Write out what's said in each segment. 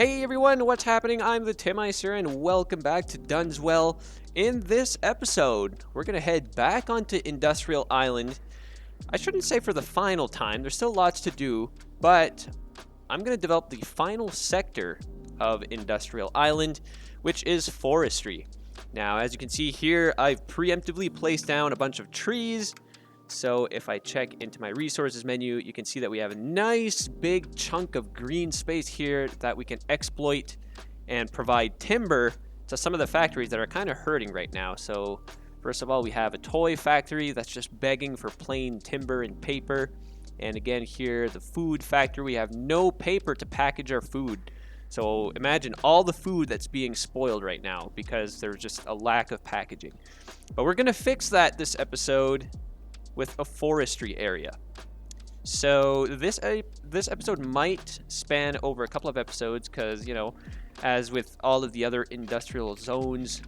Hey everyone, what's happening? I'm the Timicer and welcome back to Dunswell. In this episode, we're going to head back onto Industrial Island. I shouldn't say for the final time, there's still lots to do, but I'm going to develop the final sector of Industrial Island, which is Forestry. Now, as you can see here, I've preemptively placed down a bunch of trees. So if I check into my resources menu, you can see that we have a nice big chunk of green space here that we can exploit and provide timber to some of the factories that are kind of hurting right now. So first of all, we have a toy factory that's just begging for plain timber and paper. And again here, the food factory, we have no paper to package our food. So imagine all the food that's being spoiled right now because there's just a lack of packaging. But we're going to fix that this episode with a forestry area. So this episode might span over a couple of episodes because, you know, as with all of the other industrial zones,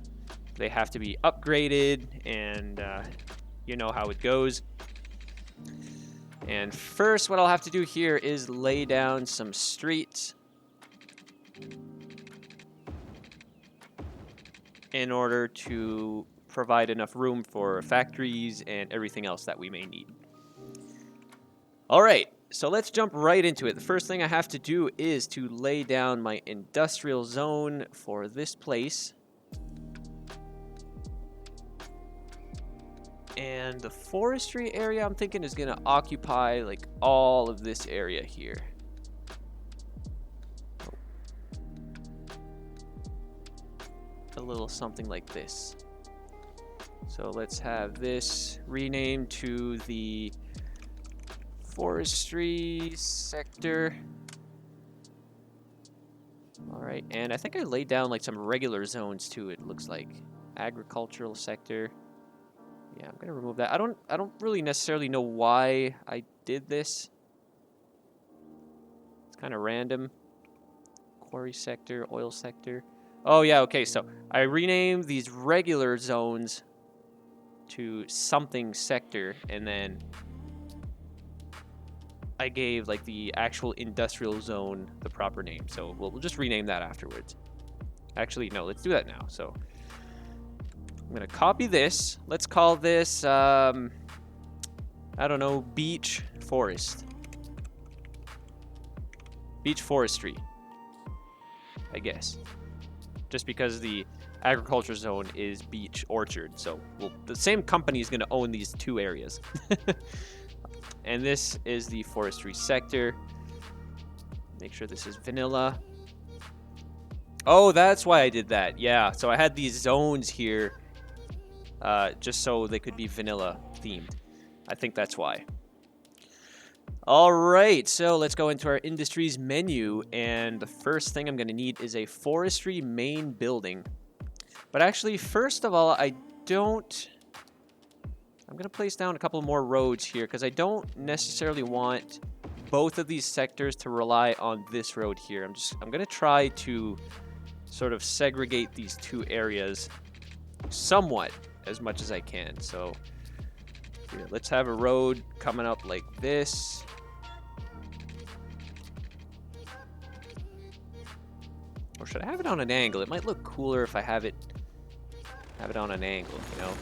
they have to be upgraded and you know how it goes. And first, what I'll have to do here is lay down some streets in order to provide enough room for factories and everything else that we may need. All right, so let's jump right into it. The first thing I have to do is to lay down my industrial zone for this place. And the forestry area I'm thinking is gonna occupy like all of this area here. A little something like this. So let's have this renamed to the forestry sector. All right, and I think I laid down like some regular zones too. It looks like agricultural sector. Yeah, I'm gonna remove that. I don't really necessarily know why I did this. It's kind of random. Quarry sector, oil sector. Oh yeah, okay. So I renamed these regular zones to something sector, and then I gave like the actual industrial zone the proper name. So we'll just rename that afterwards. Actually, no, let's do that now. So I'm gonna copy this. Let's call this I don't know, beach forest. Beach forestry, I guess. Just because the agriculture zone is beach orchard, so the same company is going to own these two areas. And this is the forestry sector. Make sure this is vanilla. Oh, that's why I did that. Yeah, so I had these zones here just so they could be vanilla themed. I think that's why. All right, so let's go into our industries menu, and the first thing I'm going to need is a forestry main building. But actually, first of all, I'm going to place down a couple more roads here because I don't necessarily want both of these sectors to rely on this road here. I'm going to try to sort of segregate these two areas somewhat as much as I can. So here, let's have a road coming up like this. Or should I have it on an angle? It might look cooler if I have it on an angle, you know?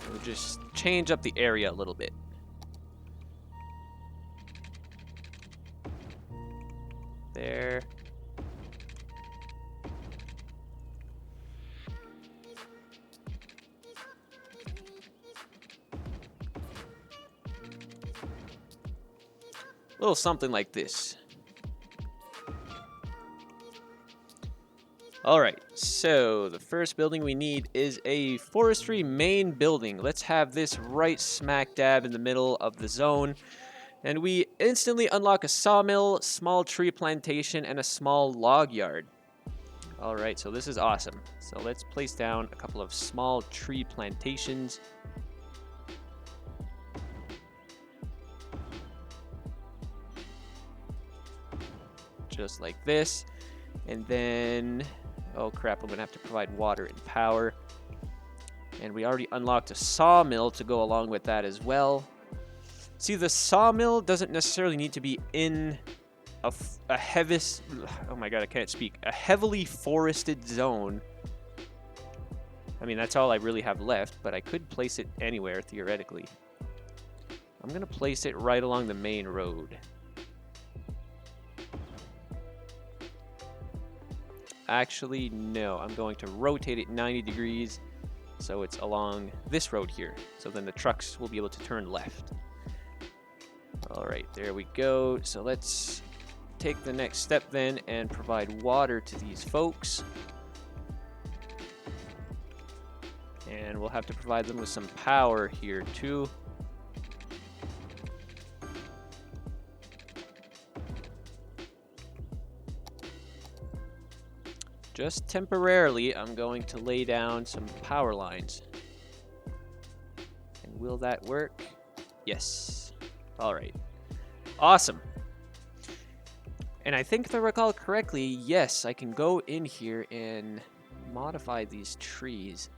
We'll just change up the area a little bit. There. A little something like this. All right, so the first building we need is a forestry main building. Let's have this right smack dab in the middle of the zone. And we instantly unlock a sawmill, small tree plantation, and a small log yard. All right, so this is awesome. So let's place down a couple of small tree plantations. Just like this. And then, oh crap, I'm gonna have to provide water and power. And we already unlocked a sawmill to go along with that as well. See, the sawmill doesn't necessarily need to be in a heavy, oh my god, I can't speak, a heavily forested zone. I mean, that's all I really have left, but I could place it anywhere, theoretically. I'm going to place it right along the main road. Actually, no. I'm going to rotate it 90 degrees so it's along this road here. So then the trucks will be able to turn left. All right, there we go. So let's take the next step then and provide water to these folks. And we'll have to provide them with some power here too. Just temporarily, I'm going to lay down some power lines. And will that work? Yes. All right. Awesome. And I think if I recall correctly, yes, I can go in here and modify these trees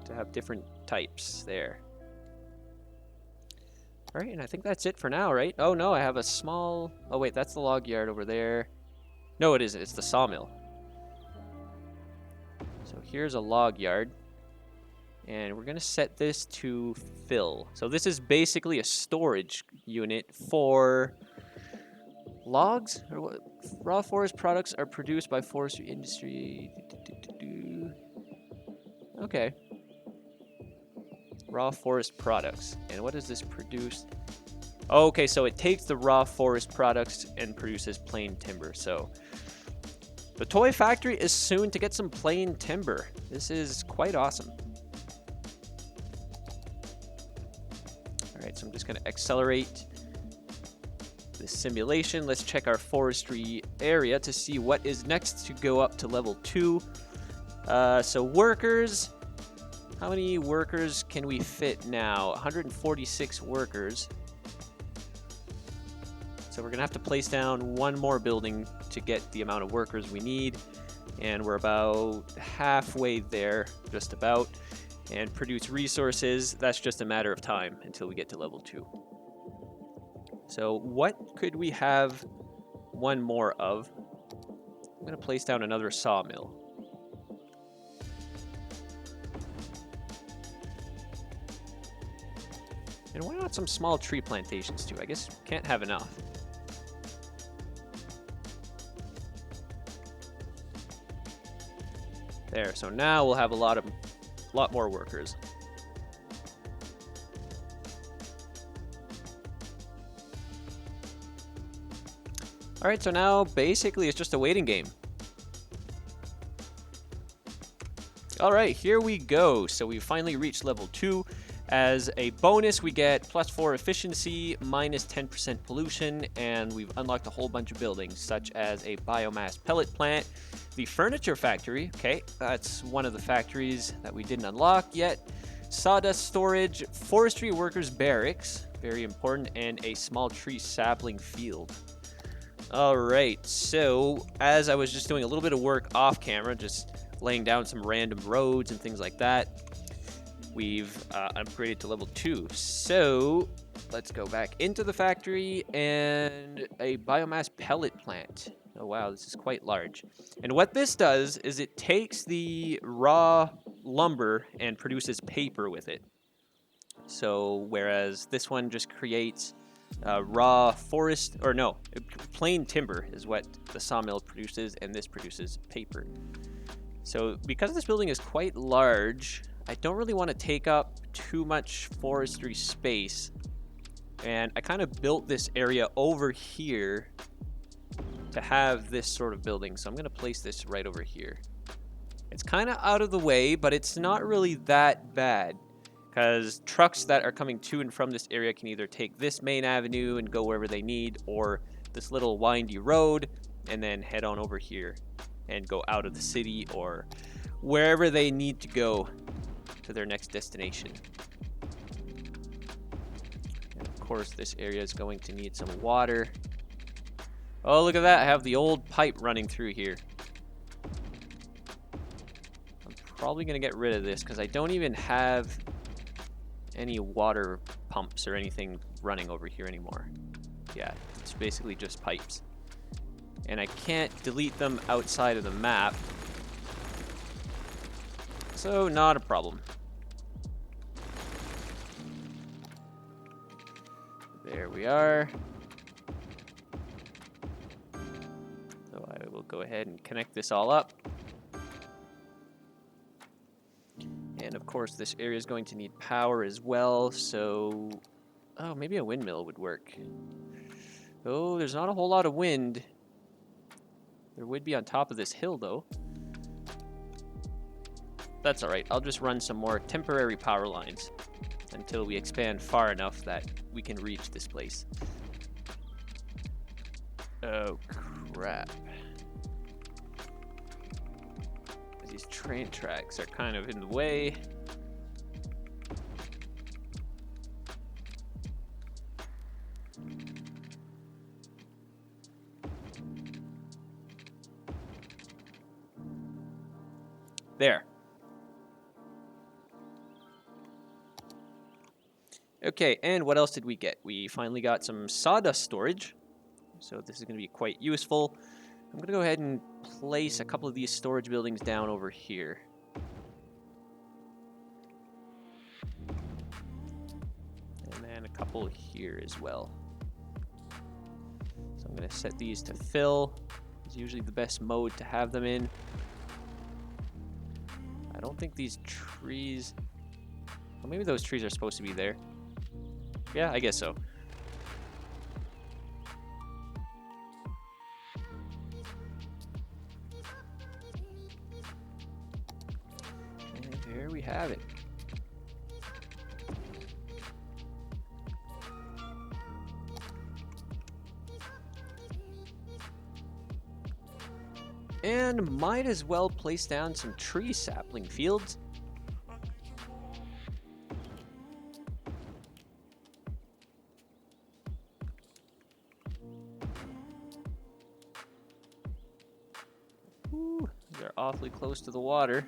to have different types there. All right, and I think that's it for now, right? Oh no, I have a small... Oh wait, that's the log yard over there. No, it isn't. It's the sawmill. So here's a log yard. And we're going to set this to fill. So this is basically a storage unit for logs? Or what? Raw forest products are produced by forestry industry. Okay. Raw forest products. And what does this produce? Okay, so it takes the raw forest products and produces plain timber. So the toy factory is soon to get some plain timber. This is quite awesome. Alright, so I'm just going to accelerate this simulation. Let's check our forestry area to see what is next to go up to level 2. So workers. How many workers can we fit now? 146 workers. So we're going to have to place down one more building to get the amount of workers we need. And we're about halfway there, just about. And produce resources, that's just a matter of time until we get to level 2. So what could we have one more of? I'm going to place down another sawmill. And why not some small tree plantations too? I guess can't have enough. There, so now we'll have a lot more workers. All right, so now basically it's just a waiting game. All right, here we go. So we finally reached level 2. As a bonus, we get +4 efficiency, -10% pollution, and we've unlocked a whole bunch of buildings, such as a biomass pellet plant, the furniture factory. Okay, that's one of the factories that we didn't unlock yet. Sawdust storage, forestry workers barracks, very important, and a small tree sapling field. All right, so as I was just doing a little bit of work off camera, just laying down some random roads and things like that, we've upgraded to level 2. So let's go back into the factory and a biomass pellet plant. Oh wow, this is quite large. And what this does is it takes the raw lumber and produces paper with it. So whereas this one just creates raw forest, or no, plain timber is what the sawmill produces, and this produces paper. So because this building is quite large, I don't really want to take up too much forestry space. And I kind of built this area over here to have this sort of building. So I'm going to place this right over here. It's kind of out of the way, but it's not really that bad, because trucks that are coming to and from this area can either take this main avenue and go wherever they need, or this little windy road and then head on over here and go out of the city or wherever they need to go to their next destination. And of course, this area is going to need some water. Oh, look at that. I have the old pipe running through here. I'm probably going to get rid of this because I don't even have any water pumps or anything running over here anymore. Yeah, it's basically just pipes. And I can't delete them outside of the map. So, not a problem. There we are. So I will go ahead and connect this all up. And of course, this area is going to need power as well, so... Oh, maybe a windmill would work. Oh, there's not a whole lot of wind. There would be on top of this hill, though. That's alright. I'll just run some more temporary power lines until we expand far enough that we can reach this place. Oh, crap. These train tracks are kind of in the way. There. Okay, and what else did we get? We finally got some sawdust storage. So this is going to be quite useful. I'm going to go ahead and place a couple of these storage buildings down over here. And then a couple here as well. So I'm going to set these to fill. It's usually the best mode to have them in. I don't think these trees... Well, maybe those trees are supposed to be there. Yeah, I guess so. And there we have it. And might as well place down some tree sapling fields. Ooh, they're awfully close to the water.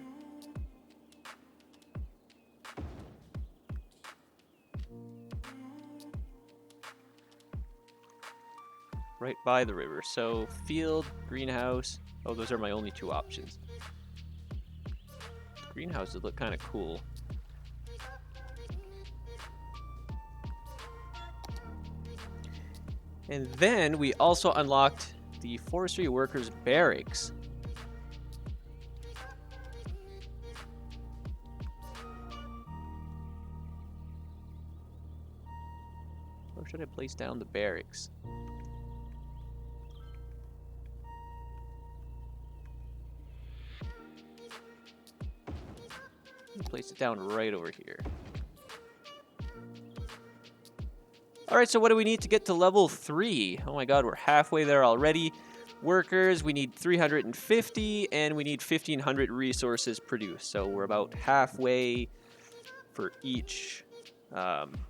Right by the river. So field, greenhouse. Oh, those are my only two options. The greenhouse would look kind of cool. And then we also unlocked the forestry workers barracks. Where should I place down the barracks? Place it down right over here. Alright, so what do we need to get to level 3? Oh my god, we're halfway there already. Workers, we need 350, and we need 1,500 resources produced. So we're about halfway for each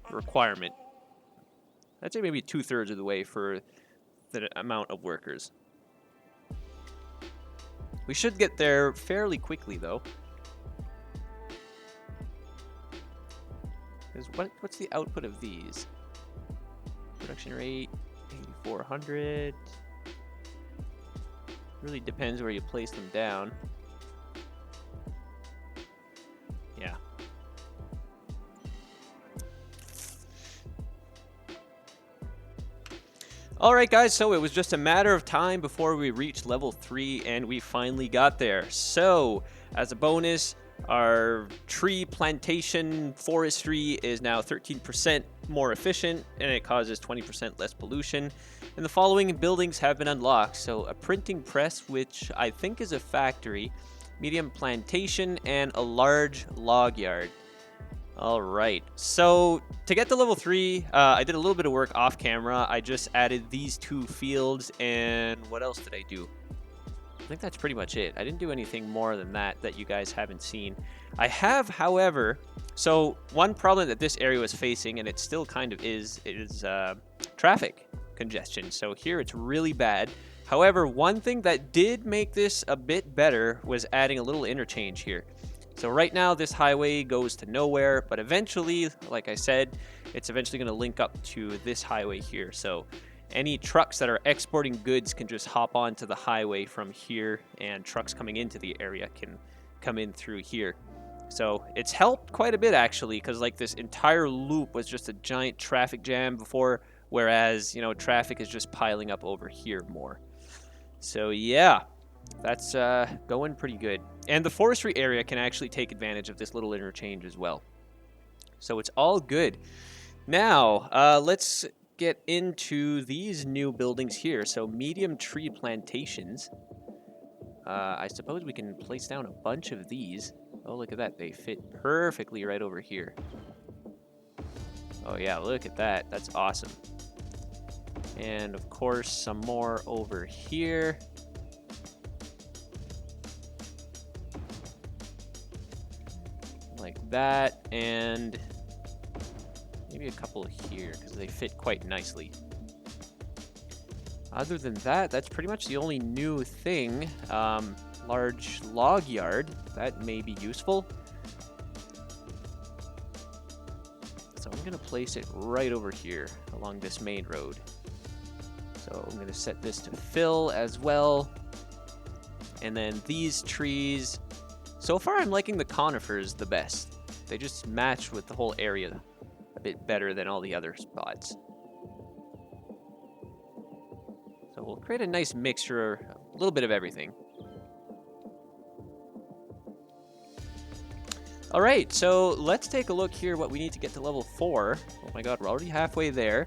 requirement. I'd say maybe 2/3 of the way for the amount of workers. We should get there fairly quickly, though. What's the output of these? Production rate, 8,400. Really depends where you place them down. Yeah. Alright guys, so it was just a matter of time before we reached level 3 and we finally got there. So, as a bonus, our tree plantation forestry is now 13% more efficient and it causes 20% less pollution. And the following buildings have been unlocked. So a printing press, which I think is a factory, medium plantation, and a large log yard. Alright, so to get to level 3, I did a little bit of work off camera. I just added these 2 fields, and what else did I do? I think that's pretty much it. I didn't do anything more than that you guys haven't seen. I have, however, so one problem that this area was facing, and it still kind of is traffic congestion. So here it's really bad. However, one thing that did make this a bit better was adding a little interchange here. So right now this highway goes to nowhere, but eventually, like I said, it's eventually going to link up to this highway here. So any trucks that are exporting goods can just hop onto the highway from here, and trucks coming into the area can come in through here. So it's helped quite a bit, actually, because like this entire loop was just a giant traffic jam before, whereas, you know, traffic is just piling up over here more. So yeah, that's going pretty good. And the forestry area can actually take advantage of this little interchange as well. So it's all good. Now, let's get into these new buildings here. So medium tree plantations. I suppose we can place down a bunch of these. Oh, look at that. They fit perfectly right over here. Oh, yeah, look at that. That's awesome. And, of course, some more over here. Like that. And maybe a couple here, because they fit quite nicely. Other than that, that's pretty much the only new thing. Large log yard, that may be useful. So I'm gonna place it right over here along this main road. So I'm gonna set this to fill as well. And then these trees, so far I'm liking the conifers the best. They just match with the whole area a bit better than all the other spots. So we'll create a nice mixture, a little bit of everything. All right, so let's take a look here what we need to get to level 4. Oh my god, we're already halfway there.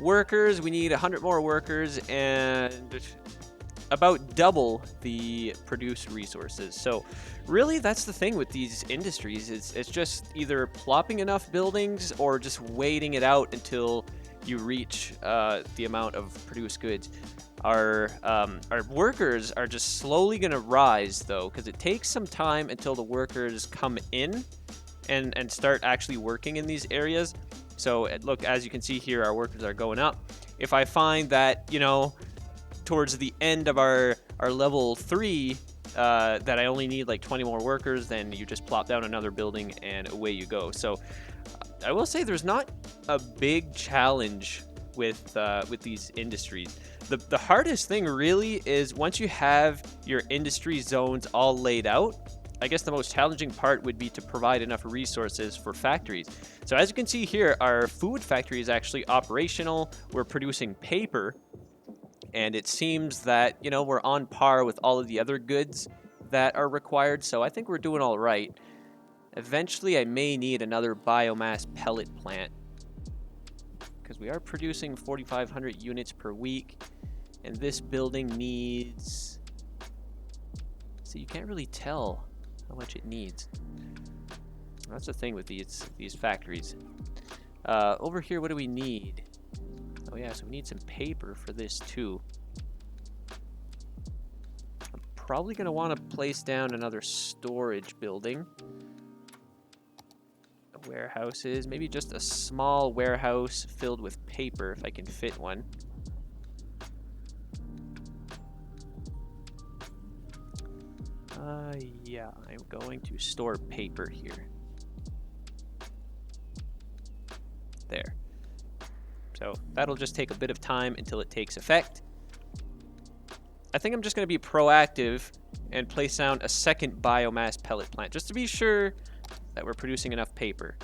Workers, we need 100 more workers and about double the produced resources. So really that's the thing with these industries. It's just either plopping enough buildings or just waiting it out until you reach the amount of produced goods. Our workers are just slowly going to rise, though, because it takes some time until the workers come in and start actually working in these areas. So, look, as you can see here, our workers are going up. If I find that, you know, towards the end of our level 3, that I only need like 20 more workers, then you just plop down another building and away you go. So, I will say there's not a big challenge with these industries. The hardest thing really is once you have your industry zones all laid out, I guess the most challenging part would be to provide enough resources for factories. So as you can see here, our food factory is actually operational. We're producing paper, and it seems that, you know, we're on par with all of the other goods that are required. So I think we're doing all right. Eventually, I may need another biomass pellet plant because we are producing 4,500 units per week, and this building needs... So you can't really tell how much it needs. That's the thing with these factories. Over here, what do we need? Oh yeah, so we need some paper for this too. I'm probably going to want to place down another storage building. Warehouses, maybe just a small warehouse filled with paper if I can fit one. Yeah, I'm going to store paper here. There. So that'll just take a bit of time until it takes effect. I think I'm just going to be proactive and place down a second biomass pellet plant just to be sure that we're producing enough paper.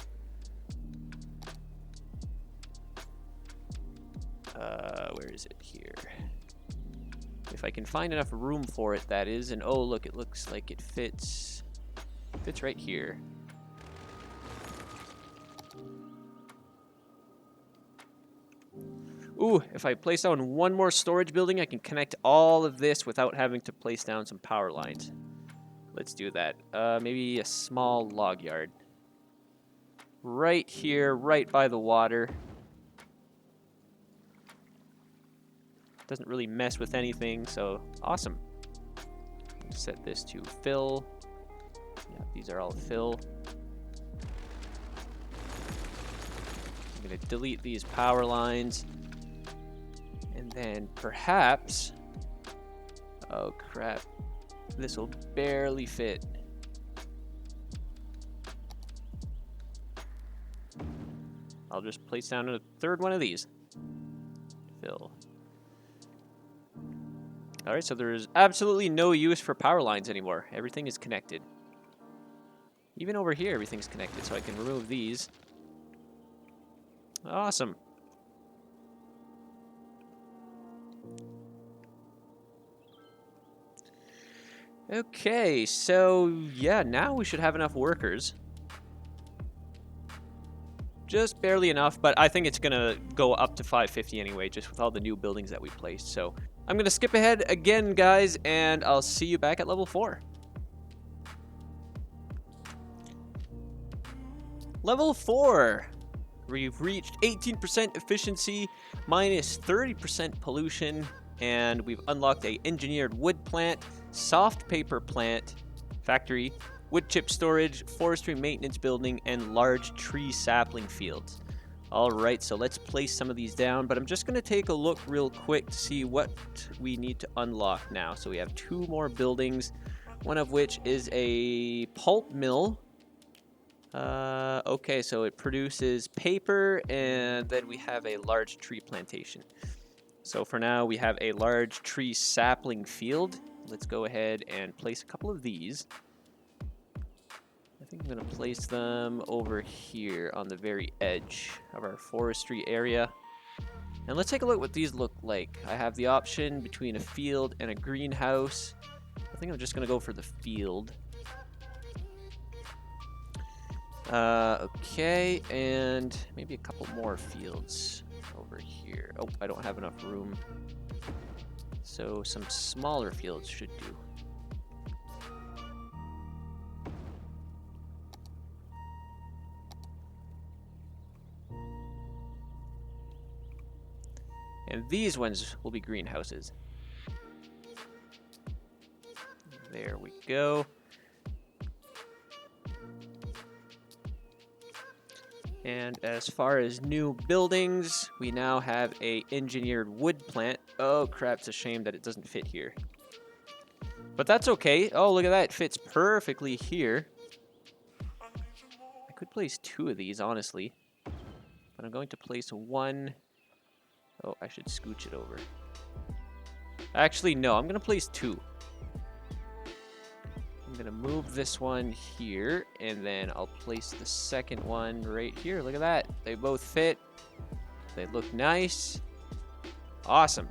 Where is it here? If I can find enough room for it, that is. And oh, look, it looks like it fits right here. Ooh, if I place down one more storage building, I can connect all of this without having to place down some power lines. Let's do that. Maybe a small log yard. Right here, right by the water. Doesn't really mess with anything, so awesome. Set this to fill. Yeah, these are all fill. I'm going to delete these power lines. And then perhaps... Oh, crap. This will barely fit. I'll just place down a third one of these. Fill. All right, so there's absolutely no use for power lines anymore. Everything is connected. Even over here, everything's connected, so I can remove these. Awesome. Okay, so yeah, now we should have enough workers. Just barely enough, but I think it's gonna go up to 550 anyway, just with all the new buildings that we placed. So I'm gonna skip ahead again, guys, and I'll see you back at level 4. Level 4. We've reached 18% efficiency, minus 30% pollution, and we've unlocked a engineered wood plant, soft paper plant, factory, wood chip storage, forestry maintenance building, and large tree sapling fields. All right, so let's place some of these down, but I'm just going to take a look real quick to see what we need to unlock now. So we have 2 more buildings, one of which is a pulp mill. Okay, so it produces paper, and then we have a large tree plantation. So for now, we have a large tree sapling field. Let's go ahead and place a couple of these. I think I'm going to place them over here on the very edge of our forestry area. And let's take a look what these look like. I have the option between a field and a greenhouse. I think I'm just going to go for the field. Okay, and maybe a couple more fields over here. Oh, I don't have enough room. So some smaller fields should do. And these ones will be greenhouses. There we go. And as far as new buildings, we now have a engineered wood plant. Oh crap, it's a shame that it doesn't fit here. But that's okay. Oh, look at that. It fits perfectly here. I could place 2 of these, honestly. But I'm going to place 1. Oh, I should scooch it over. Actually, no. I'm going to place 2. I'm going to move this one here, and then I'll place the second one right here. Look at that. They both fit. They look nice. Awesome.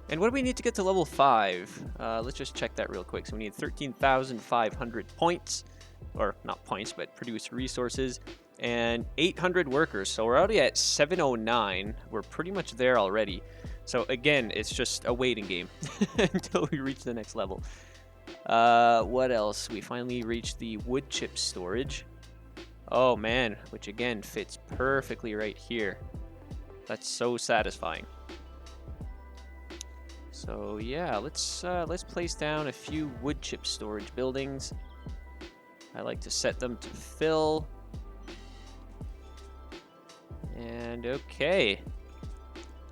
And what do we need to get to level 5? Let's just check that real quick. So we need 13,500 points. Or not points, but produce resources. And 800 workers. So we're already at 709. We're pretty much there already. So again, it's just a waiting game until we reach the next level. What else? We finally reached the wood chip storage. Oh man, which again fits perfectly right here. That's so satisfying. So yeah, let's place down a few wood chip storage buildings. I like to set them to fill. And okay.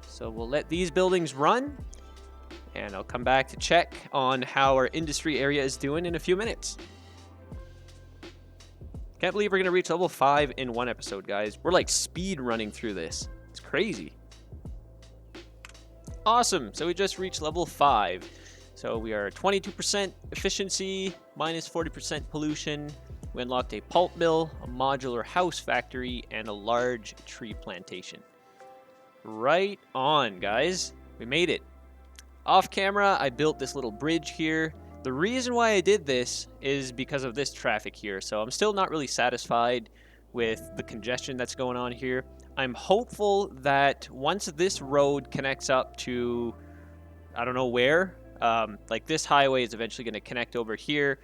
So we'll let these buildings run, and I'll come back to check on how our industry area is doing in a few minutes. Can't believe we're going to reach level 5 in one episode, guys. We're like speed running through this. It's crazy. Awesome. So we just reached level 5. So we are 22% efficiency, minus 40% pollution. We unlocked a pulp mill, a modular house factory, and a large tree plantation. Right on, guys. We made it. Off camera, I built this little bridge here. The reason why I did this is because of this traffic here. So I'm still not really satisfied with the congestion that's going on here. I'm hopeful that once this road connects up to, I don't know where, like this highway is eventually going to connect over here.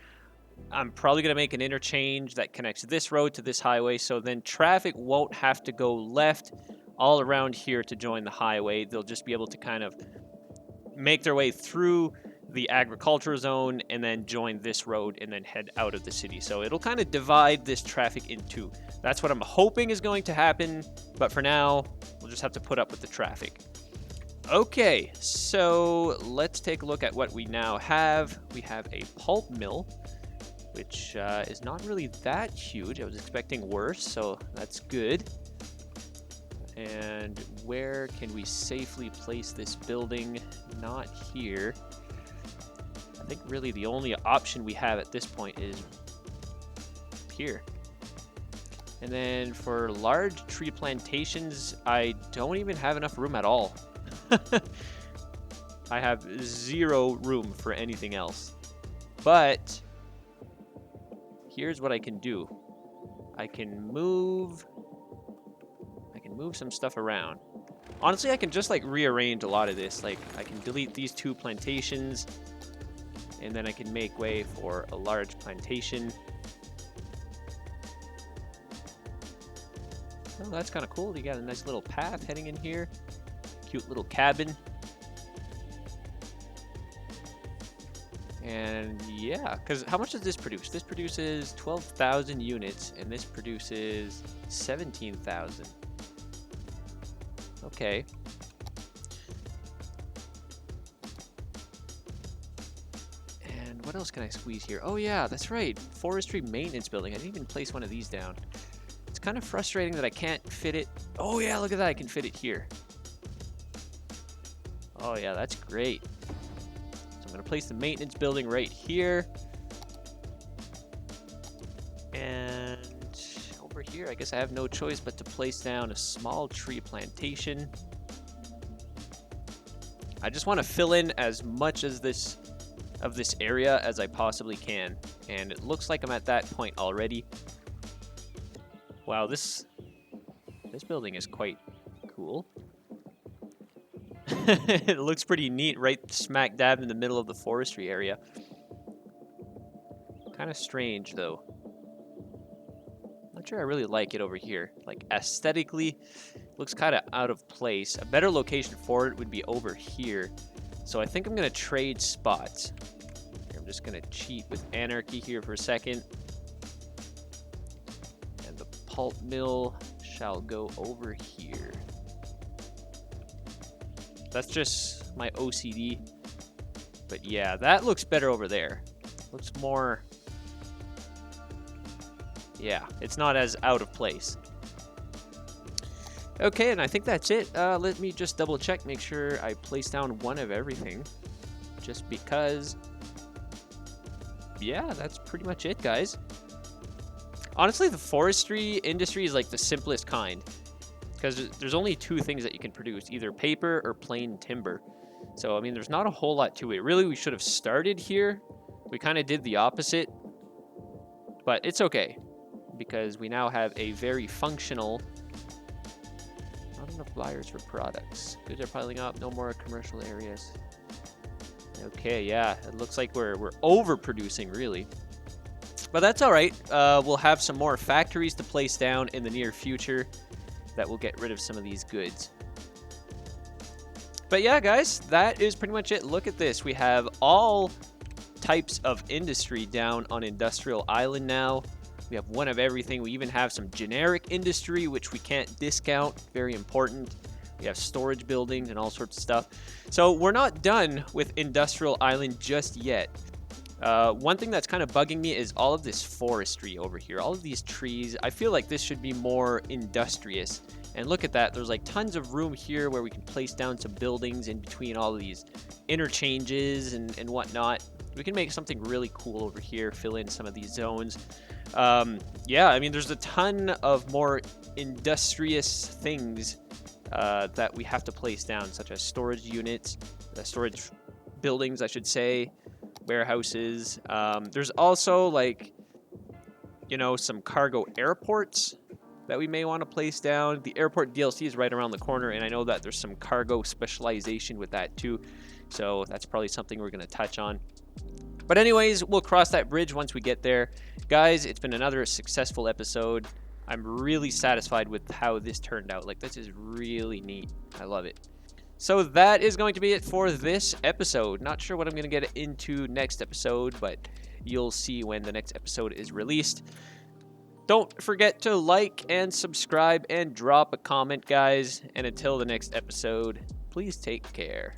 I'm probably going to make an interchange that connects this road to this highway, so then traffic won't have to go left all around here to join the highway. They'll just be able to kind of make their way through the agriculture zone and then join this road and then head out of the city. So it'll kind of divide this traffic in two. That's what I'm hoping is going to happen, but for now, we'll just have to put up with the traffic. Okay, so let's take a look at what we now have. We have a pulp mill, which is not really that huge. I was expecting worse, so that's good. And where can we safely place this building? Not here. I think really the only option we have at this point is here. And then for large tree plantations, I don't even have enough room at all. I have 0 room for anything else. But here's what I can do. I can move some stuff around. Honestly, I can just like rearrange a lot of this. Like I can delete these 2 plantations, and then I can make way for a large plantation. Oh, that's kind of cool. You got a nice little path heading in here. Cute little cabin. And yeah, because how much does this produce? This produces 12,000 units, and this produces 17,000. Okay. And what else can I squeeze here? Oh yeah, that's right. Forestry maintenance building. I didn't even place one of these down. It's kind of frustrating that I can't fit it. Oh yeah, look at that. I can fit it here. Oh yeah, that's great. So I'm going to place the maintenance building right here. And over here, I guess I have no choice but to place down a small tree plantation. I just want to fill in as much as this area as I possibly can. And it looks like I'm at that point already. Wow, this building is quite cool. It looks pretty neat right smack dab in the middle of the forestry area. Kind of strange though. Not sure I really like it over here. Like aesthetically, looks kind of out of place. A better location for it would be over here. So I think I'm going to trade spots. I'm just going to cheat with anarchy here for a second. And the pulp mill shall go over here. That's just my OCD. But yeah, that looks better over there. Looks more... yeah, it's not as out of place. Okay, and I think that's it. Let me just double check, make sure I place down one of everything. Just because... yeah, that's pretty much it, guys. Honestly, the forestry industry is like the simplest kind. Because there's only 2 things that you can produce, either paper or plain timber. So, I mean, there's not a whole lot to it. Really, we should have started here. We kind of did the opposite. But it's okay. Because we now have a very functional... not enough buyers for products. Goods are piling up. No more commercial areas. Okay, yeah. It looks like we're overproducing, really. But that's all right. We'll have some more factories to place down in the near future that will get rid of some of these goods. But yeah, guys, that is pretty much it. Look at this. We have all types of industry down on Industrial Island now. We have one of everything. We even have some generic industry, which we can't discount. Very important. We have storage buildings and all sorts of stuff. So we're not done with Industrial Island just yet. One thing that's kind of bugging me is all of this forestry over here. All of these trees. I feel like this should be more industrious. And look at that. There's like tons of room here where we can place down some buildings in between all of these interchanges and whatnot. We can make something really cool over here. Fill in some of these zones. Yeah, I mean, there's a ton of more industrious things that we have to place down, such as storage units, storage buildings, I should say. Warehouses. There's also like, you know, some cargo airports that we may want to place down. The airport DLC is right around the corner, and I know that there's some cargo specialization with that too. So that's probably something we're going to touch on. But anyways, we'll cross that bridge once we get there. Guys, it's been another successful episode. I'm really satisfied with how this turned out. Like, this is really neat. I love it. So that is going to be it for this episode. Not sure what I'm going to get into next episode, but you'll see when the next episode is released. Don't forget to like and subscribe and drop a comment, guys. And until the next episode, please take care.